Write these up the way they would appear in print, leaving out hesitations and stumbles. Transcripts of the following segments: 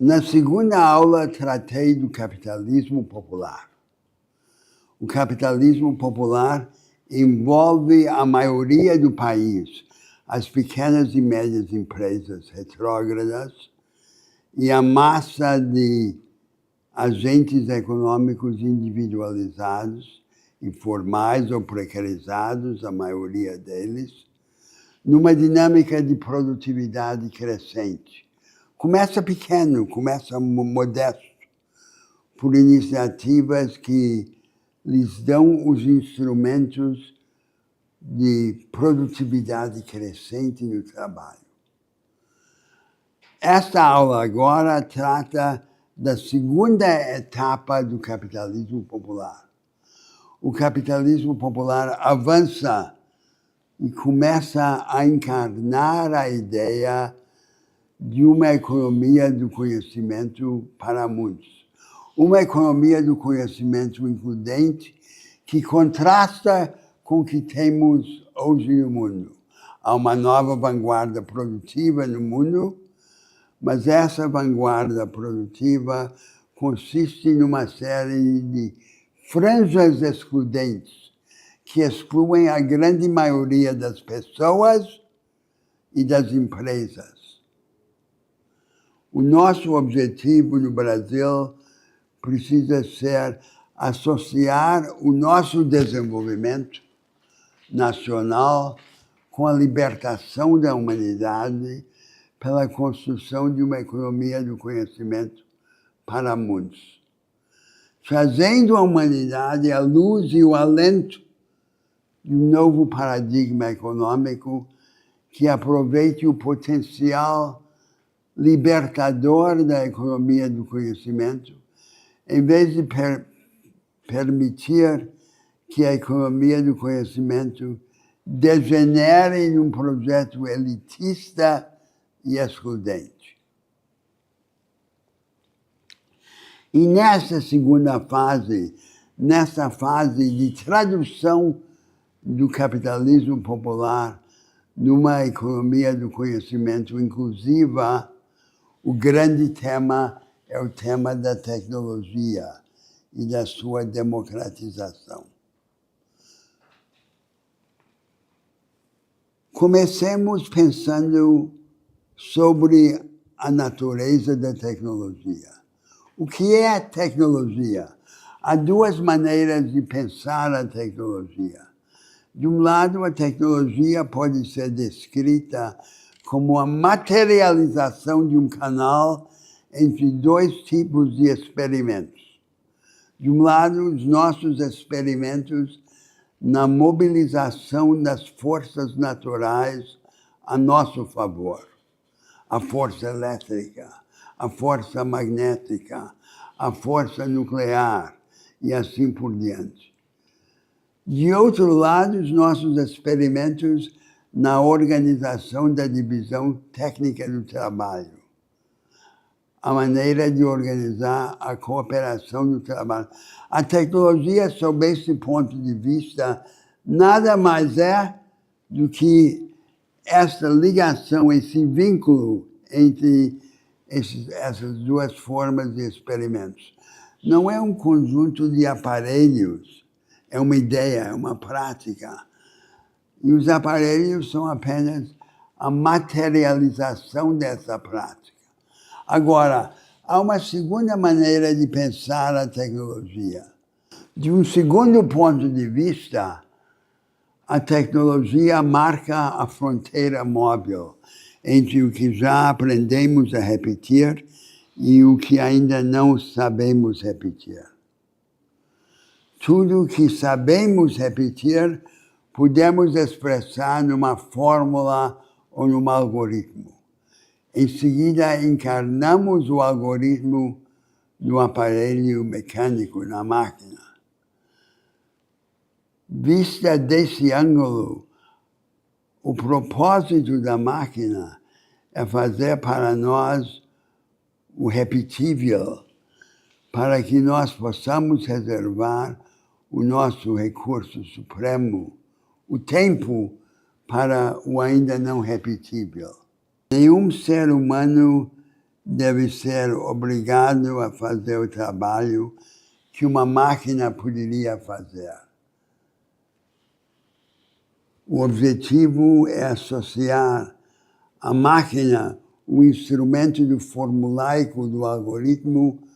Na segunda aula, tratei do capitalismo popular. O capitalismo popular envolve a maioria do país, as pequenas e médias empresas retrógradas e a massa de agentes econômicos individualizados, informais ou precarizados, a maioria deles, numa dinâmica de produtividade crescente. Começa pequeno, começa modesto, por iniciativas que lhes dão os instrumentos de produtividade crescente no trabalho. Esta aula agora trata da segunda etapa do capitalismo popular. O capitalismo popular avança e começa a encarnar a ideia de uma economia do conhecimento para muitos. Uma economia do conhecimento includente que contrasta com o que temos hoje no mundo. Há uma nova vanguarda produtiva no mundo, mas essa vanguarda produtiva consiste numa série de franjas excludentes que excluem a grande maioria das pessoas e das empresas. O nosso objetivo no Brasil precisa ser associar o nosso desenvolvimento nacional com a libertação da humanidade pela construção de uma economia do conhecimento para muitos, trazendo à humanidade a luz e o alento de um novo paradigma econômico que aproveite o potencial libertador da economia do conhecimento, em vez de permitir que a economia do conhecimento degenere em um projeto elitista e excludente. E nessa segunda fase, nessa fase de tradução do capitalismo popular numa economia do conhecimento inclusiva, o grande tema é o tema da tecnologia e da sua democratização. Comecemos pensando sobre a natureza da tecnologia. O que é a tecnologia? Há duas maneiras de pensar a tecnologia. De um lado, a tecnologia pode ser descrita como a materialização de um canal entre dois tipos de experimentos. De um lado, os nossos experimentos na mobilização das forças naturais a nosso favor. A força elétrica, a força magnética, a força nuclear e assim por diante. De outro lado, os nossos experimentos na organização da divisão técnica do trabalho, a maneira de organizar a cooperação do trabalho. A tecnologia, sob esse ponto de vista, nada mais é do que essa ligação, esse vínculo entre essas duas formas de experimentos. Não é um conjunto de aparelhos, é uma ideia, é uma prática. E os aparelhos são apenas a materialização dessa prática. Agora, há uma segunda maneira de pensar a tecnologia. De um segundo ponto de vista, a tecnologia marca a fronteira móvel entre o que já aprendemos a repetir e o que ainda não sabemos repetir. Tudo o que sabemos repetir, podemos expressar numa fórmula ou num algoritmo. Em seguida, encarnamos o algoritmo no aparelho mecânico, na máquina. Vista desse ângulo, o propósito da máquina é fazer para nós o repetível, para que nós possamos reservar o nosso recurso supremo, o tempo, para o ainda não repetível. Nenhum ser humano deve ser obrigado a fazer o trabalho que uma máquina poderia fazer. O objetivo é associar a máquina, o instrumento do formulaico do algoritmo,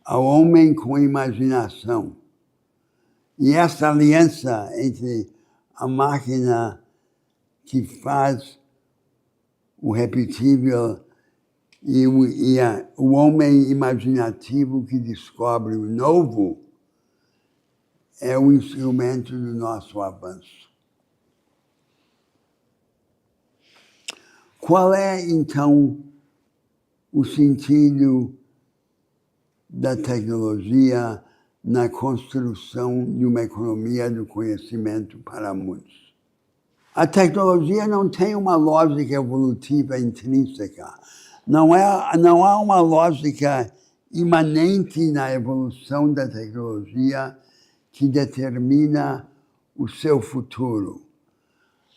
ao homem com imaginação. E essa aliança entre a máquina que faz o repetível e o homem imaginativo que descobre o novo é o instrumento do nosso avanço. Qual é, então, o sentido da tecnologia na construção de uma economia do conhecimento para muitos? A tecnologia não tem uma lógica evolutiva intrínseca. Não há uma lógica imanente na evolução da tecnologia que determina o seu futuro.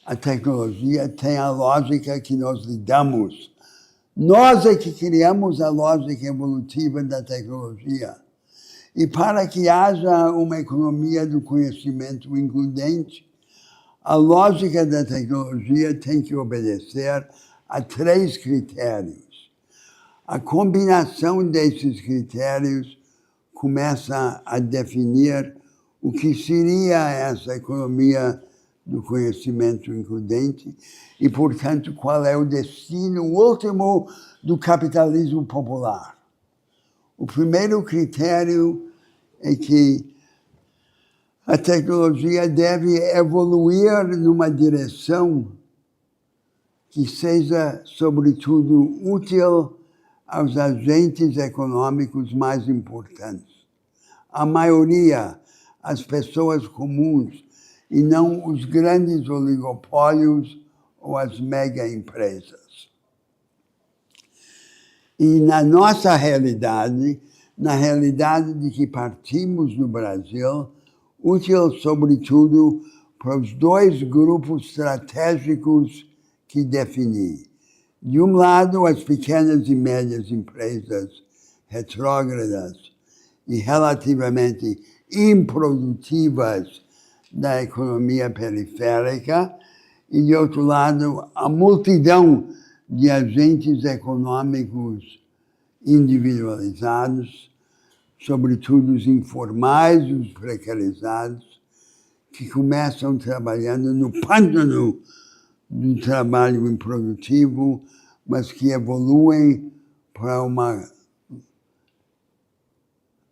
A tecnologia tem a lógica que nós lhe damos. Nós é que criamos a lógica evolutiva da tecnologia. E para que haja uma economia do conhecimento includente, a lógica da tecnologia tem que obedecer a 3 critérios. A combinação desses critérios começa a definir o que seria essa economia do conhecimento includente e, portanto, qual é o destino último do capitalismo popular. O primeiro critério é que a tecnologia deve evoluir numa direção que seja, sobretudo, útil aos agentes econômicos mais importantes. A maioria, as pessoas comuns, e não os grandes oligopólios ou as mega-empresas. E na nossa realidade, na realidade de que partimos no Brasil, útil, sobretudo, para os 2 grupos estratégicos que defini. De um lado, as pequenas e médias empresas retrógradas e relativamente improdutivas da economia periférica, e, de outro lado, a multidão de agentes econômicos individualizados, sobretudo os informais, os precarizados, que começam trabalhando no pântano do trabalho improdutivo, mas que evoluem para um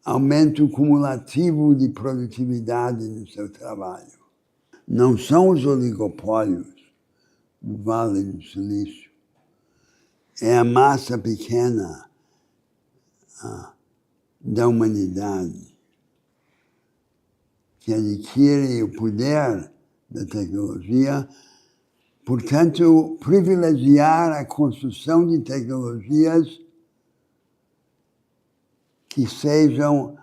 aumento cumulativo de produtividade no seu trabalho. Não são os oligopólios do Vale do Silício, é a massa pequena da humanidade que adquire o poder da tecnologia, portanto, privilegiar a construção de tecnologias que sejam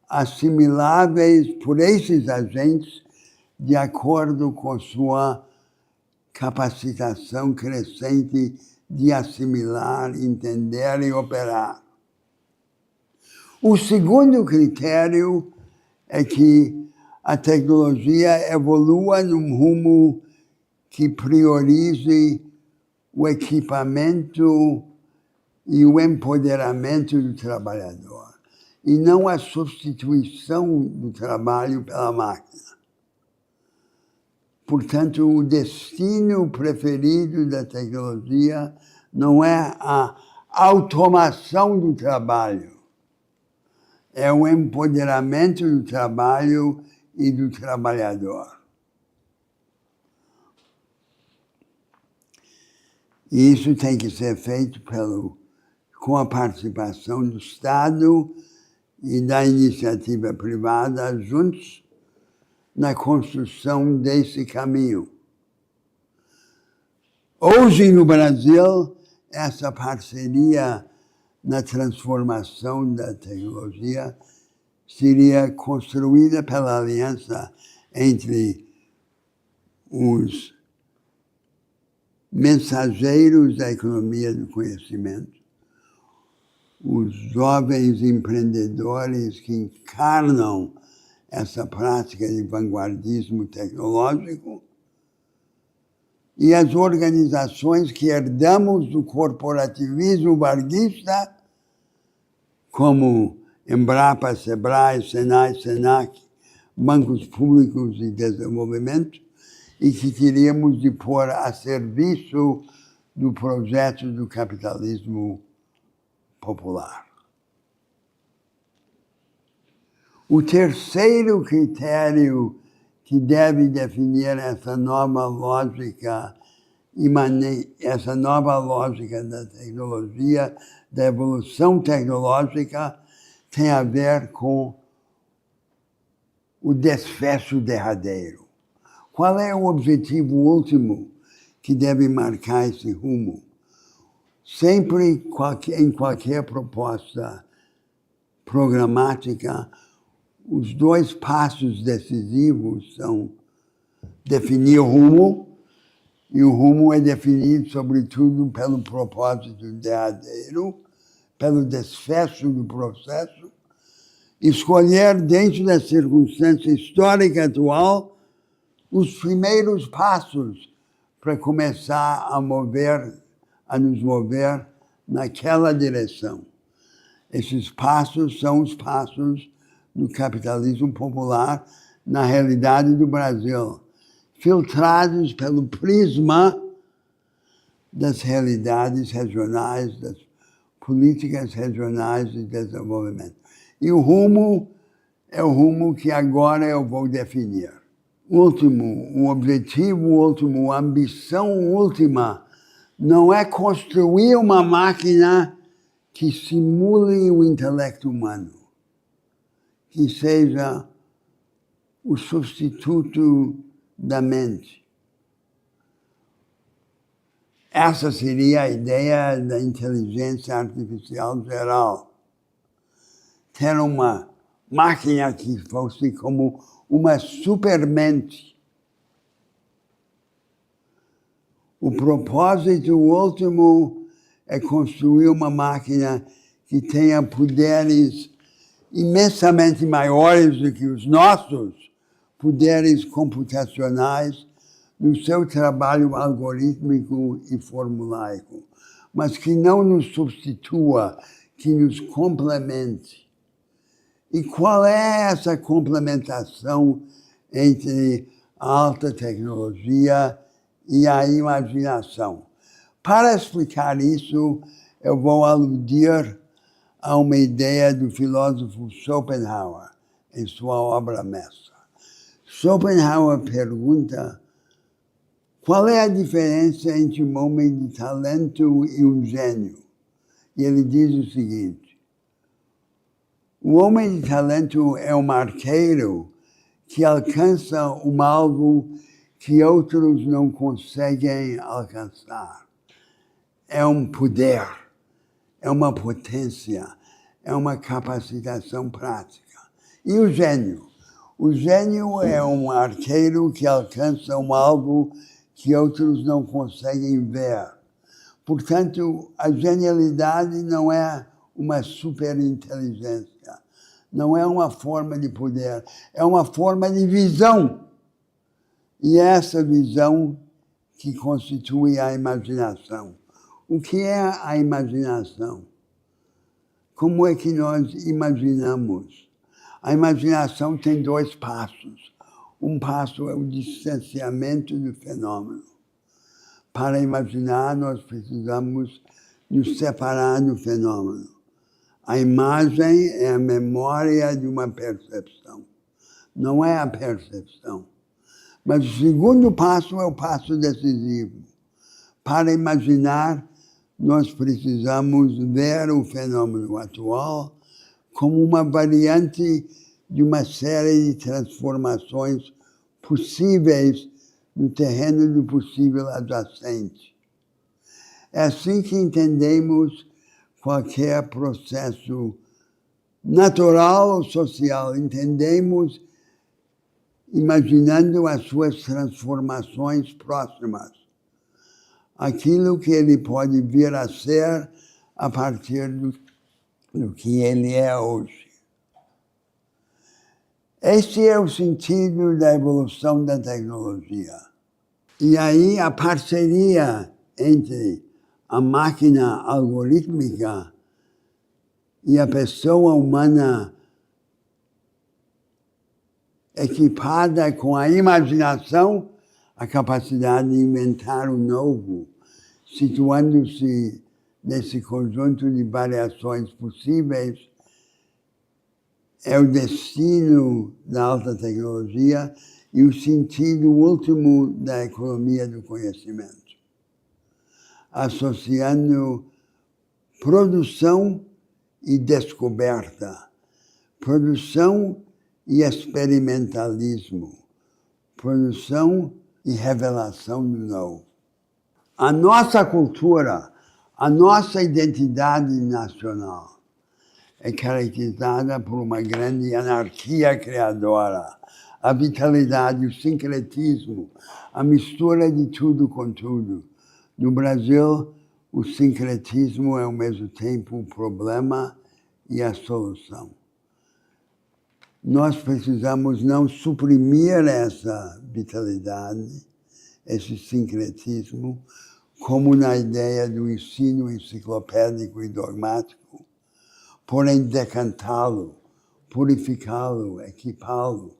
assimiláveis por esses agentes de acordo com sua capacitação crescente de assimilar, entender e operar. O segundo critério é que a tecnologia evolua num rumo que priorize o equipamento e o empoderamento do trabalhador, e não a substituição do trabalho pela máquina. Portanto, o destino preferido da tecnologia não é a automação do trabalho, é o empoderamento do trabalho e do trabalhador. E isso tem que ser feito com a participação do Estado e da iniciativa privada juntos na construção desse caminho. Hoje, no Brasil, essa parceria na transformação da tecnologia seria construída pela aliança entre os mensageiros da economia do conhecimento, os jovens empreendedores que encarnam essa prática de vanguardismo tecnológico e as organizações que herdamos do corporativismo varguista, como Embrapa, Sebrae, Senai, Senac, bancos públicos de desenvolvimento, e que queríamos de pôr a serviço do projeto do capitalismo popular. O terceiro critério que deve definir essa nova lógica da tecnologia, da evolução tecnológica, tem a ver com o desfecho derradeiro. Qual é o objetivo último que deve marcar esse rumo? Sempre, em qualquer proposta programática, os dois passos decisivos são definir o rumo, e o rumo é definido, sobretudo, pelo propósito derradeiro, pelo desfecho do processo, escolher, dentro da circunstância histórica atual, os primeiros passos para começar a nos mover naquela direção. Esses passos são os passos do capitalismo popular na realidade do Brasil, filtrados pelo prisma das realidades regionais, das políticas regionais de desenvolvimento. E o rumo é o rumo que agora eu vou definir. O objetivo último, a ambição última, não é construir uma máquina que simule o intelecto humano, que seja o substituto da mente. Essa seria a ideia da inteligência artificial geral. Ter uma máquina que fosse como uma supermente. O propósito último é construir uma máquina que tenha poderes imensamente maiores do que os nossos poderes computacionais no seu trabalho algorítmico e formulaico, mas que não nos substitua, que nos complemente. E qual é essa complementação entre a alta tecnologia e a imaginação? Para explicar isso, eu vou aludir a uma ideia do filósofo Schopenhauer, em sua obra mestra. Schopenhauer pergunta qual é a diferença entre um homem de talento e um gênio. E ele diz o seguinte: o homem de talento é um arqueiro que alcança um alvo que outros não conseguem alcançar. É um poder, é uma potência, é uma capacitação prática. E o gênio? O gênio é um arqueiro que alcança um alvo que outros não conseguem ver. Portanto, a genialidade não é uma superinteligência, não é uma forma de poder, é uma forma de visão. E é essa visão que constitui a imaginação. O que é a imaginação? Como é que nós imaginamos? A imaginação tem dois passos. Um passo é o distanciamento do fenômeno. Para imaginar, nós precisamos nos separar do fenômeno. A imagem é a memória de uma percepção, não é a percepção. Mas o segundo passo é o passo decisivo. Para imaginar, nós precisamos ver o fenômeno atual como uma variante de uma série de transformações possíveis no terreno do possível adjacente. É assim que entendemos qualquer processo natural ou social. Entendemos imaginando as suas transformações próximas, aquilo que ele pode vir a ser a partir do que ele é hoje. Esse é o sentido da evolução da tecnologia. E aí a parceria entre a máquina algorítmica e a pessoa humana equipada com a imaginação, a capacidade de inventar o novo, situando-se nesse conjunto de variações possíveis, é o destino da alta tecnologia e o sentido último da economia do conhecimento, associando produção e descoberta, produção e experimentalismo, produção e revelação do novo. A nossa cultura, a nossa identidade nacional é caracterizada por uma grande anarquia criadora, a vitalidade, o sincretismo, a mistura de tudo com tudo. No Brasil, o sincretismo é ao mesmo tempo o problema e a solução. Nós precisamos não suprimir essa vitalidade, esse sincretismo, como na ideia do ensino enciclopédico e dogmático, porém decantá-lo, purificá-lo, equipá-lo.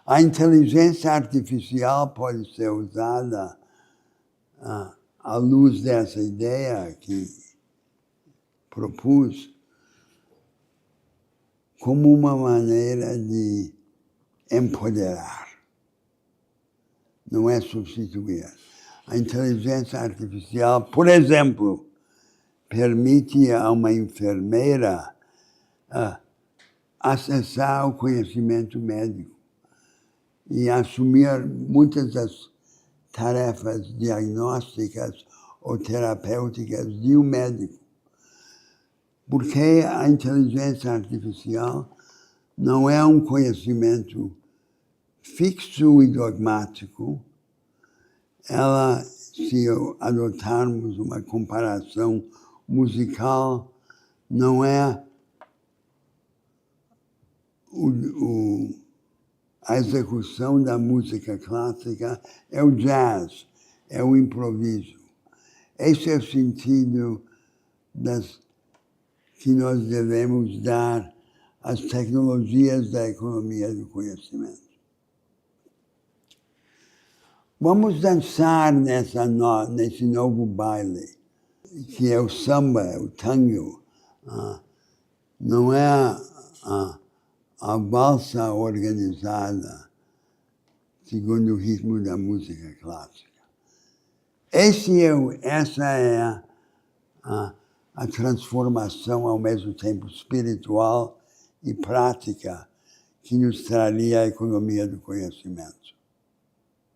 A inteligência artificial pode ser usada à luz dessa ideia que propus como uma maneira de empoderar, não é substituir. A inteligência artificial, por exemplo, permite a uma enfermeira acessar o conhecimento médico e assumir muitas das tarefas diagnósticas ou terapêuticas de um médico. Porque a inteligência artificial não é um conhecimento fixo e dogmático. Ela, se adotarmos uma comparação musical, não é a execução da música clássica, é o jazz, é o improviso. Esse é o sentido que nós devemos dar às tecnologias da economia do conhecimento. Vamos dançar nesse novo baile, que é o samba, o tango. Não é a valsa organizada segundo o ritmo da música clássica. Essa é a transformação ao mesmo tempo espiritual e prática que nos traria a economia do conhecimento.